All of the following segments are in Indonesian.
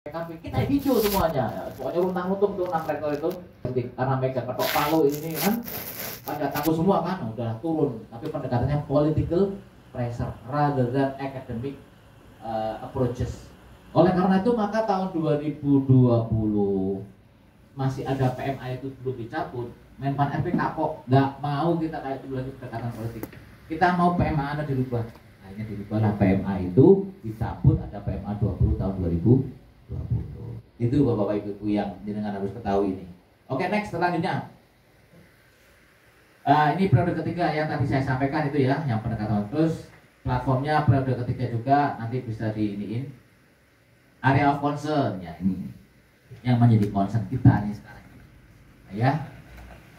kita hijau semuanya, pokoknya runtang-runtung tuh 6 rektor itu, karena mereka ketok palu ini kan, pada takut semua kan, udah turun. Tapi pendekatannya political pressure rather than academic approaches. Oleh karena itu maka tahun 2020 masih ada PMA itu belum dicabut, Menpan RP kapok, nggak mau kita kayak dulu lagi pendekatan politik. Kita mau PMA Anda dirubah, akhirnya dirubahlah PMA itu dicabut, ada PMA 20 tahun 2020. Itu bapak-bapak ibu yang jenengan harus ketahui ini. Oke, next selanjutnya. Ini periode ketiga yang tadi saya sampaikan itu ya, yang pendekatan. Terus platformnya periode ketiga juga nanti bisa diiniin. Area of concern ya ini yang menjadi concern kita nih sekarang. Nah, ya,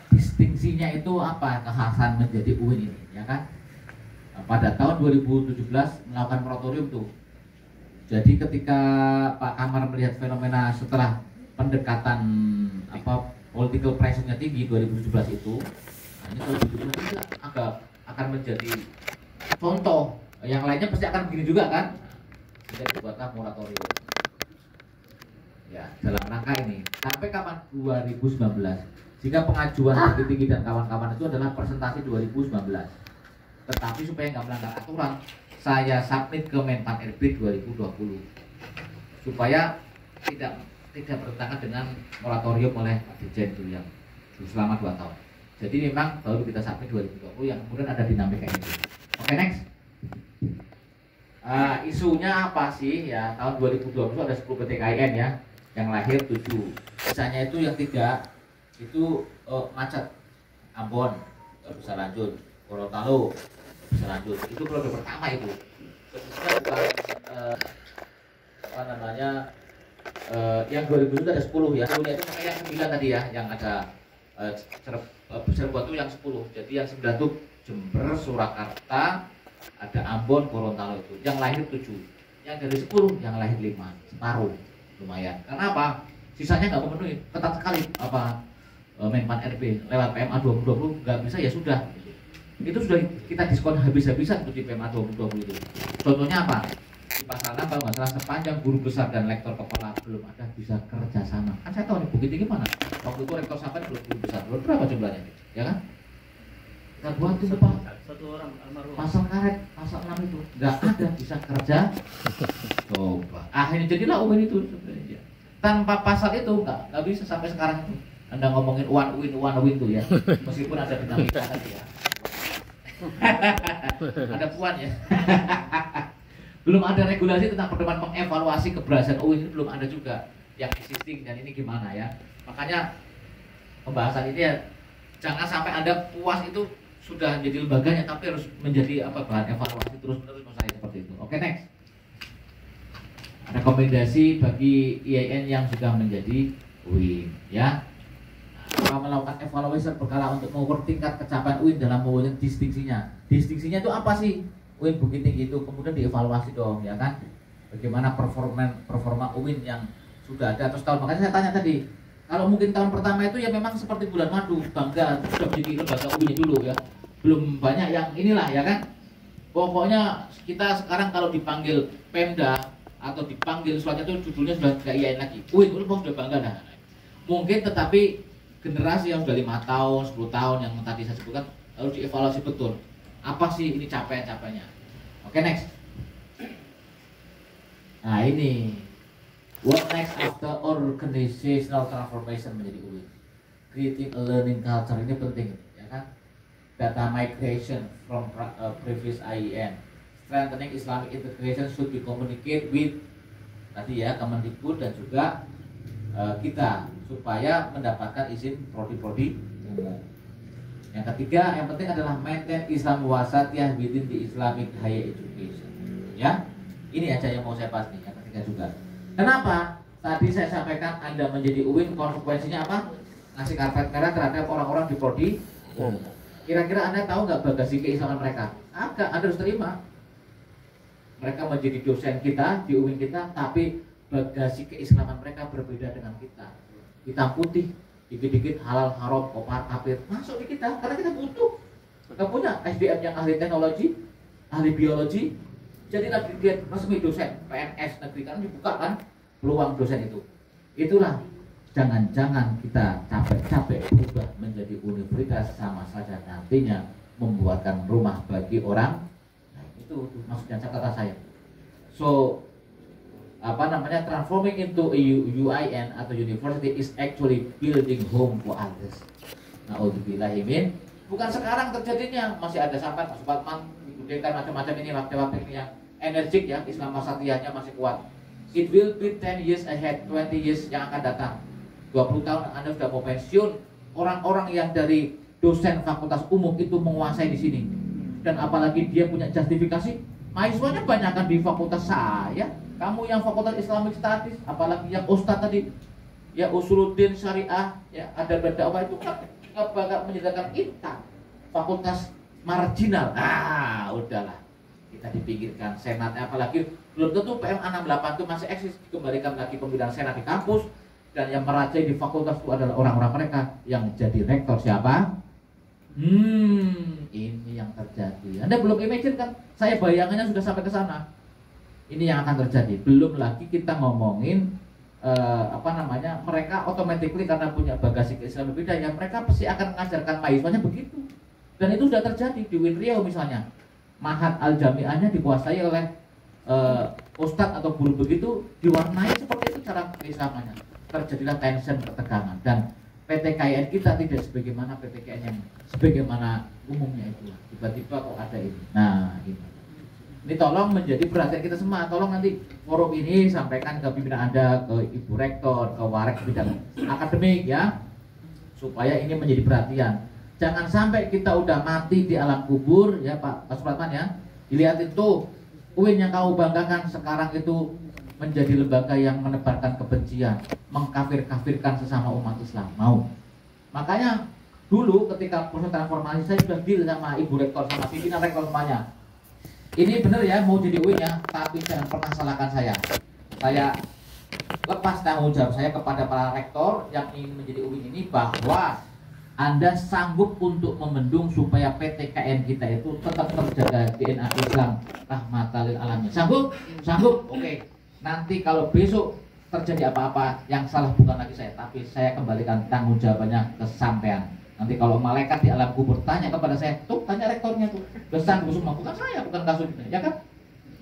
distingsinya itu apa kekhasan menjadi UIN ini, ya kan? Nah, pada tahun 2017 melakukan moratorium tuh. Jadi ketika Pak Kamar melihat fenomena setelah pendekatan political pressure-nya tinggi 2017 itu, nah ini 2017 itu akan menjadi contoh. Yang lainnya pasti akan begini juga kan? Jadi dibuatlah moratorium. Ya, dalam rangka ini sampai kapan? 2019. Jika pengajuan Bukit Tinggi dan kawan-kawan itu adalah presentasi 2019. Tetapi supaya nggak melanggar aturan, saya submit ke Menpan RB 2020 supaya tidak bertentangan dengan moratorium oleh Pak Dirjen itu yang selama 2 tahun. Jadi memang baru kita submit 2020 yang kemudian ada dinamika ini. Oke, next. Isunya apa sih ya? Tahun 2020 ada 10 PTKIN ya, yang lahir 7. Sisanya itu yang 3 itu macet, Ambon nggak bisa lanjut, Gorontalo bisa lanjut. Itu periode pertama itu. Sebenarnya bukan yang 2000 itu ada 10 ya. 10 itu makanya yang 9 tadi ya, yang ada Cirebon itu yang 10. Jadi yang 9 itu Jember, Surakarta, ada Ambon, Gorontalo itu. Yang lahir 7. Yang dari 10 yang lahir 5. Separuh. Lumayan. Karena apa? Sisanya nggak memenuhi. Ketat sekali Menpan RB lewat PMA 2020 nggak bisa ya sudah. Itu sudah kita diskon habis-habisan untuk di PMA 2020 itu. Contohnya apa? Di pasal 6 kalau masalah sepanjang guru besar dan lektor kepala belum ada bisa kerjasama. Kan saya tahu nih Bukit Tinggi mana? Waktu itu rektor sampai belum guru besar. Belum berapa jumlahnya? Ya kan? Kita buat itu Pak. Satu orang almarhum. Pasal karet, pasal 6 itu nggak ada bisa kerja. Coba. Akhirnya jadilah UIN itu sebenarnya. Tanpa pasal itu nggak bisa sampai sekarang itu. Anda ngomongin one win tuh ya, meskipun ada dinamika tadi ya. Ada puan ya. Belum ada regulasi tentang pedoman mengevaluasi keberhasilan UIN, ini belum ada juga yang existing dan ini gimana ya. Makanya pembahasan ini ya jangan sampai Anda puas itu sudah menjadi lembaganya, tapi harus menjadi bahan evaluasi terus-menerus misalnya seperti itu. Oke, next. Rekomendasi bagi IAIN yang sudah menjadi UIN ya. Melakukan evaluasi berkala untuk mengukur tingkat kecapaian UIN dalam mewujudkan distingsinya. Distingsinya itu apa sih? UIN Bukit Tinggi itu kemudian dievaluasi dong, ya kan? Bagaimana performa UIN yang sudah ada terus tahun. Makanya saya tanya tadi, kalau mungkin tahun pertama itu ya memang seperti bulan madu, bangga sudah menjadi lembaga UIN dulu ya. Belum banyak yang inilah ya kan? Pokoknya kita sekarang kalau dipanggil Pemda atau dipanggil selanjutnya itu judulnya sudah tidak IAIN lagi. UIN sudah bangga dah. Mungkin tetapi generasi yang sudah 5 tahun, 10 tahun yang tadi saya sebutkan harus dievaluasi betul. Apa sih ini capaian-capaiannya? Oke, next. Nah ini, what next after organizational transformation menjadi UIN? Creating a learning culture ini penting, ya kan? Data migration from previous IEN, strengthening Islamic integration should be communicate with tadi ya Kemendikbud dan juga kita supaya mendapatkan izin prodi-prodi umum. Yang ketiga, yang penting adalah maintain Islam wasatiyah within the Islamic higher education. Ya, ini aja yang mau saya bahas nih. Yang ketiga juga. Kenapa? Tadi saya sampaikan Anda menjadi UIN konsekuensinya apa? Ngasih karpet merah terhadap orang-orang di prodi umum. Kira-kira Anda tahu nggak bagasi keislaman mereka? Agak, Anda harus terima. Mereka menjadi dosen kita di UIN kita, tapi bagasi keislaman mereka berbeda dengan kita. Kita putih, dikit-dikit halal, haram, kopar, kafir masuk di kita karena kita butuh. Kita punya SDM yang ahli teknologi, ahli biologi. Jadilah dia resmi dosen PNS negeri kan dibuka kan. peluang dosen itu. Itulah, jangan-jangan kita capek-capek berubah menjadi universitas, sama saja nantinya membuatkan rumah bagi orang. Nah, itu maksudnya kata saya. So, transforming into a UIN atau university is actually building home for others. Naudzubillahimin. Bukan sekarang terjadinya, masih ada sampai Pak Supratman, Budekan, macam-macam ini waktu-waktu ini yang energik ya, Islam Wasatiyahnya masih kuat. It will be 10 years ahead, 20 years yang akan datang. 20 tahun Anda sudah mau pensiun, orang-orang yang dari dosen fakultas umum itu menguasai di sini. Dan apalagi dia punya justifikasi, mahasiswanya banyak kan di fakultas saya. Kamu yang fakultas Islamic Studies, apalagi yang Ustadz tadi, ya Usuluddin Syariah, ya ada berdakwah itu kan nggak bakal menyediakan kita fakultas marginal. Udahlah, kita dipinggirkan. Senatnya apalagi belum tentu PMA 68 itu masih eksis, dikembalikan lagi pembinaan senat di kampus, dan yang merajai di fakultas itu adalah orang-orang mereka yang jadi rektor siapa? Ini yang terjadi. Anda belum imagine kan? Saya bayangannya sudah sampai ke sana. Ini yang akan terjadi. Belum lagi kita ngomongin mereka automatically karena punya bagasi keislaman berbeda ya, mereka pasti akan mengajarkan mahasiswanya begitu. Dan itu sudah terjadi di UIN Riau misalnya. Mahat Al-Jami'ahnya dikuasai oleh ustadz atau guru begitu, diwarnai seperti itu cara keislamannya. Terjadilah tension, ketegangan, dan PTKIN kita tidak sebagaimana PTKIN yang sebagaimana umumnya itu. Tiba-tiba kok ada ini. Nah, ini tolong menjadi perhatian kita semua. Tolong nanti forum ini sampaikan ke pimpinan Anda, ke Ibu Rektor, ke Warek bidang akademik ya, supaya ini menjadi perhatian. Jangan sampai kita udah mati di alam kubur ya Pak Supratman ya. Dilihat itu UIN yang kamu banggakan sekarang itu menjadi lembaga yang menebarkan kebencian, mengkafir-kafirkan sesama umat Islam. Mau? Makanya dulu ketika proses transformasi saya sudah deal sama Ibu Rektor, sama pimpinan Rektor semuanya. Ini benar ya mau jadi UIN ya, tapi jangan pernah salahkan saya. Saya lepas tanggung jawab saya kepada para rektor yang ingin menjadi UIN ini, bahwa Anda sanggup untuk membendung supaya PTKN kita itu tetap terjaga DNA Islam rahmatan lil alamin. Sanggup? Sanggup? Oke. Nanti kalau besok terjadi apa-apa, yang salah bukan lagi saya, tapi saya kembalikan tanggung jawabannya ke sampean. Nanti kalau malaikat di alam kubur tanya kepada saya, tuh tanya rektornya tuh, besan semua, bukan saya, bukan kasus ini, ya kan?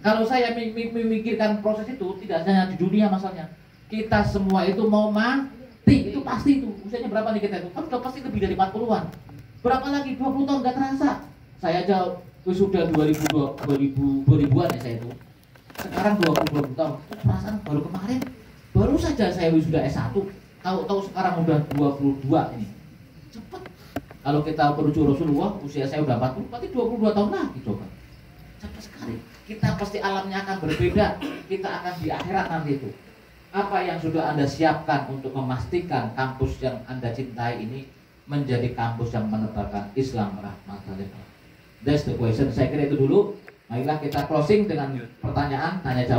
Kalau saya memikirkan proses itu, tidak hanya di dunia masalahnya, kita semua itu mau mati, itu pasti itu. Usianya berapa nih kita itu? Kan sudah pasti lebih dari 40-an. Berapa lagi? 20 tahun gak terasa. Saya aja sudah 2000-an ya saya itu. Sekarang 20 tahun, perasaan baru kemarin, baru saja saya wisuda S1. Tahu-tahu sekarang udah 22 ini. Cepat. Kalau kita menuju Rasulullah, usia saya udah 40, berarti 22 tahun lagi coba. Cepat sekali. Kita pasti alamnya akan berbeda. Kita akan di akhirat nanti itu. Apa yang sudah Anda siapkan untuk memastikan kampus yang Anda cintai ini menjadi kampus yang menebarkan Islam rahmatan lil alamin? That's the question. Saya kira itu dulu. Marilah kita closing dengan pertanyaan, tanya jawab.